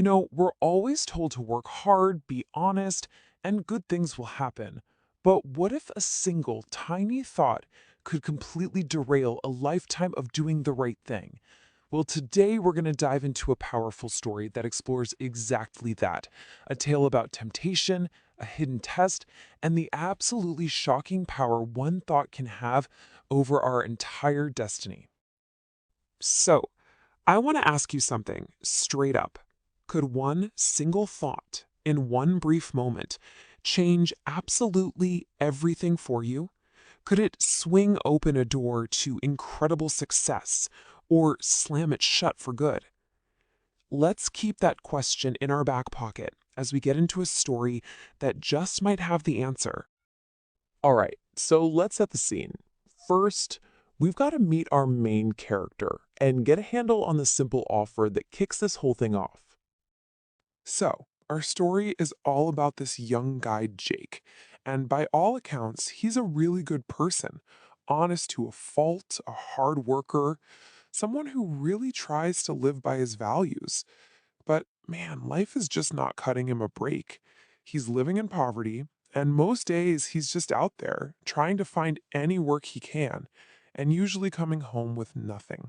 We're always told to work hard, be honest, and good things will happen. But what if a single tiny thought could completely derail a lifetime of doing the right thing? Well, today we're going to dive into a powerful story that explores exactly that. A tale about temptation, a hidden test, and the absolutely shocking power one thought can have over our entire destiny. So, I want to ask you something straight up. Could one single thought in one brief moment change absolutely everything for you? Could it swing open a door to incredible success or slam it shut for good? Let's keep that question in our back pocket as we get into a story that just might have the answer. All right, so let's set the scene. First, we've got to meet our main character and get a handle on the simple offer that kicks this whole thing off. So, our story is all about this young guy, Jake, and by all accounts, he's a really good person, honest to a fault, a hard worker, someone who really tries to live by his values. But man, life is just not cutting him a break. He's living in poverty, and most days he's just out there trying to find any work he can, and usually coming home with nothing.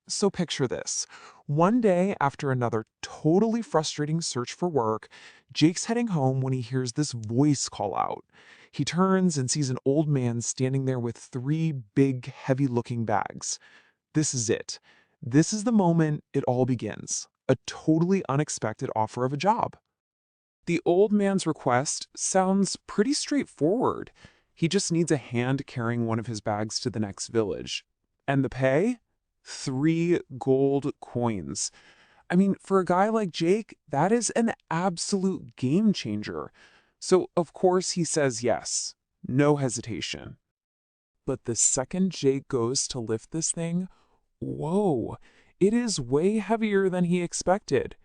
So picture this. One day, after another totally frustrating search for work, Jake's heading home when he hears this voice call out. He turns and sees an old man standing there with three big, heavy looking bags. This is it. This is the moment it all begins. A totally unexpected offer of a job. The old man's request sounds pretty straightforward. He just needs a hand carrying one of his bags to the next village. And the pay? 3 gold coins. I mean, for a guy like Jake, that is an absolute game changer. So, of course, he says yes. No hesitation. But the second Jake goes to lift this thing, whoa, it is way heavier than he expected.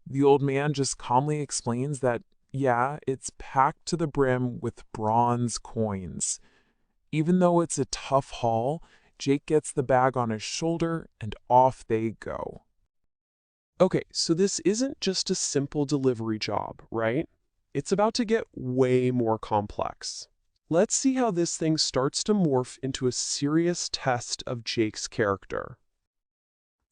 The old man just calmly explains that, yeah, it's packed to the brim with bronze coins. Even though it's a tough haul, Jake gets the bag on his shoulder and off they go. Okay, so this isn't just a simple delivery job, right? It's about to get way more complex. Let's see how this thing starts to morph into a serious test of Jake's character.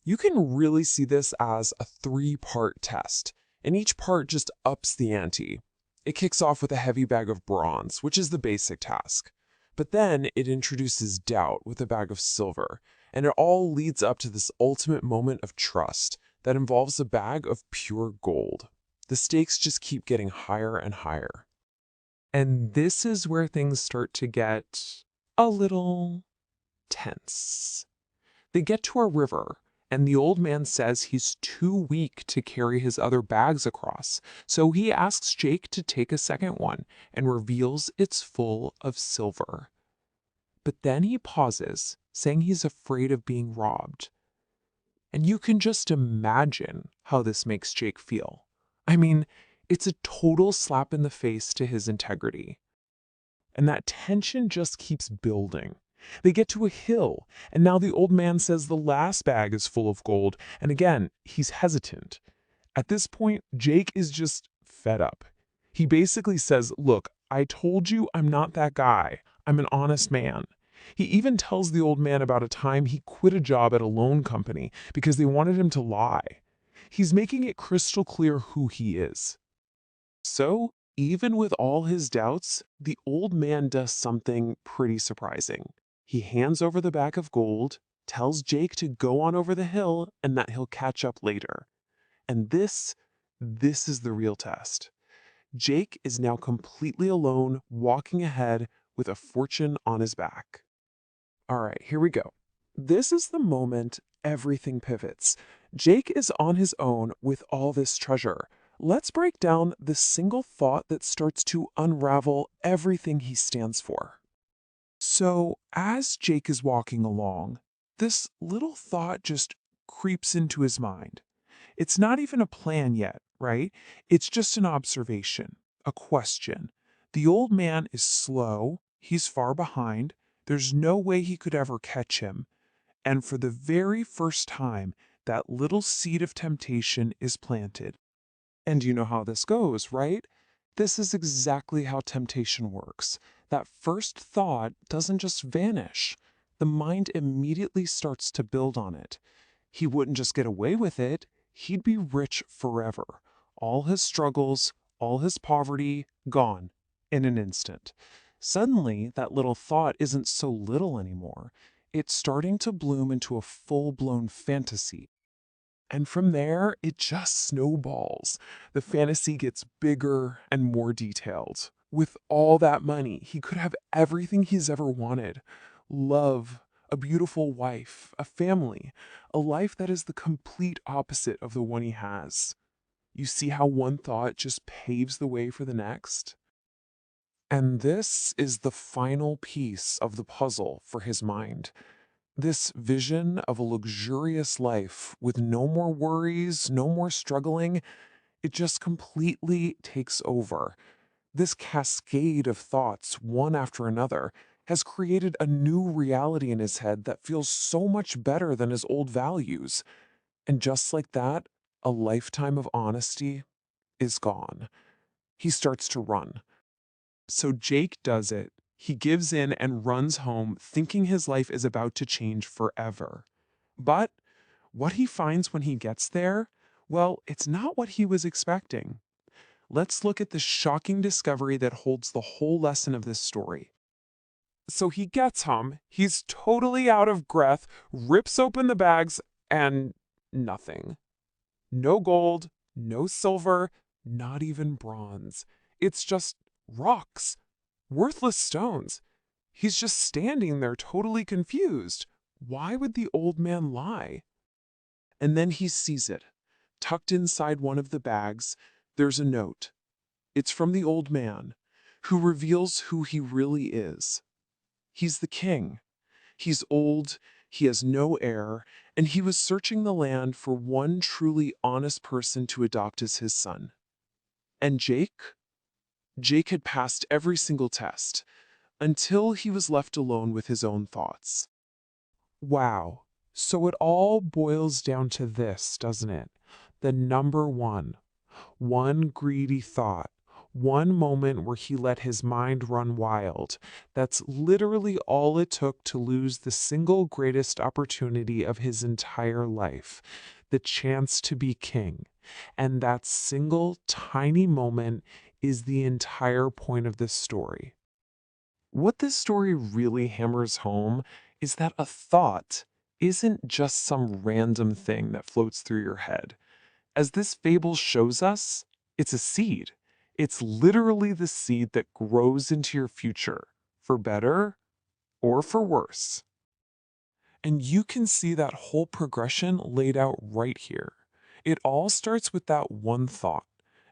You can really see this as a three-part test, and each part just ups the ante. It kicks off with a heavy bag of bronze, which is the basic task. But then it introduces doubt with a bag of silver, and it all leads up to this ultimate moment of trust that involves a bag of pure gold. The stakes just keep getting higher and higher. And this is where things start to get a little tense. They get to a river, and the old man says he's too weak to carry his other bags across, so he asks Jake to take a second one and reveals it's full of silver. But then he pauses, saying he's afraid of being robbed. And you can just imagine how this makes Jake feel. I mean, it's a total slap in the face to his integrity. And that tension just keeps building. They get to a hill, and now the old man says the last bag is full of gold, and again, he's hesitant. At this point, Jake is just fed up. He basically says, "Look, I told you I'm not that guy. I'm an honest man." He even tells the old man about a time he quit a job at a loan company because they wanted him to lie. He's making it crystal clear who he is. So, even with all his doubts, the old man does something pretty surprising. He hands over the bag of gold, tells Jake to go on over the hill and that he'll catch up later. And this is the real test. Jake is now completely alone, walking ahead with a fortune on his back. All right, here we go. This is the moment everything pivots. Jake is on his own with all this treasure. Let's break down the single thought that starts to unravel everything he stands for. So, as Jake is walking along, this little thought just creeps into his mind. It's not even a plan yet, right? It's just an observation, a question. The old man is slow, he's far behind, there's no way he could ever catch him. And for the very first time, that little seed of temptation is planted. And you know how this goes, right? This is exactly how temptation works. That first thought doesn't just vanish. The mind immediately starts to build on it. He wouldn't just get away with it, he'd be rich forever. All his struggles, all his poverty, gone in an instant. Suddenly, that little thought isn't so little anymore. It's starting to bloom into a full-blown fantasy. And from there, it just snowballs. The fantasy gets bigger and more detailed. With all that money, he could have everything he's ever wanted: love, a beautiful wife, a family, a life that is the complete opposite of the one he has. You see how one thought just paves the way for the next? And this is the final piece of the puzzle for his mind. This vision of a luxurious life with no more worries, no more struggling, it just completely takes over. This cascade of thoughts, one after another, has created a new reality in his head that feels so much better than his old values. And just like that, a lifetime of honesty is gone. He starts to run. So Jake does it. He gives in and runs home, thinking his life is about to change forever. But what he finds when he gets there, well, it's not what he was expecting. Let's look at the shocking discovery that holds the whole lesson of this story. So he gets home, he's totally out of breath, rips open the bags, and nothing. No gold, no silver, not even bronze. It's just rocks, worthless stones. He's just standing there totally confused. Why would the old man lie? And then he sees it. Tucked inside one of the bags, there's a note. It's from the old man, who reveals who he really is. He's the king. He's old, he has no heir, and he was searching the land for one truly honest person to adopt as his son. And Jake? Jake had passed every single test, until he was left alone with his own thoughts. Wow. So it all boils down to this, doesn't it? The number one. One greedy thought. One moment where he let his mind run wild. That's literally all it took to lose the single greatest opportunity of his entire life, the chance to be king. And that single tiny moment is the entire point of this story. What this story really hammers home is that a thought isn't just some random thing that floats through your head. As this fable shows us, it's a seed. It's literally the seed that grows into your future, for better or for worse. And you can see that whole progression laid out right here. It all starts with that one thought,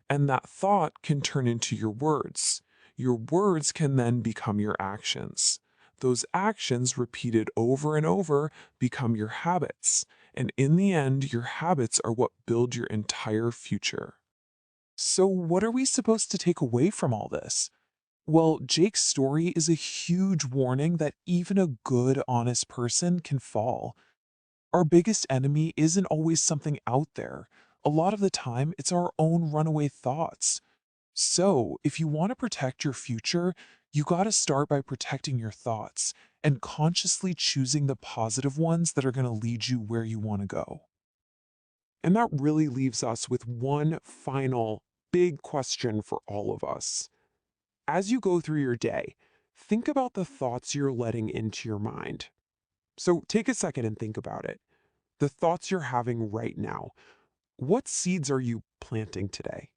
and that thought can turn into your words. Your words can then become your actions. Those actions, repeated over and over, become your habits. And in the end, your habits are what build your entire future. So, what are we supposed to take away from all this? Well, Jake's story is a huge warning that even a good, honest person can fall. Our biggest enemy isn't always something out there. A lot of the time, it's our own runaway thoughts. So, if you want to protect your future, you got to start by protecting your thoughts and consciously choosing the positive ones that are going to lead you where you want to go. And that really leaves us with one final big question for all of us. As you go through your day, think about the thoughts you're letting into your mind. So take a second and think about it. The thoughts you're having right now. What seeds are you planting today?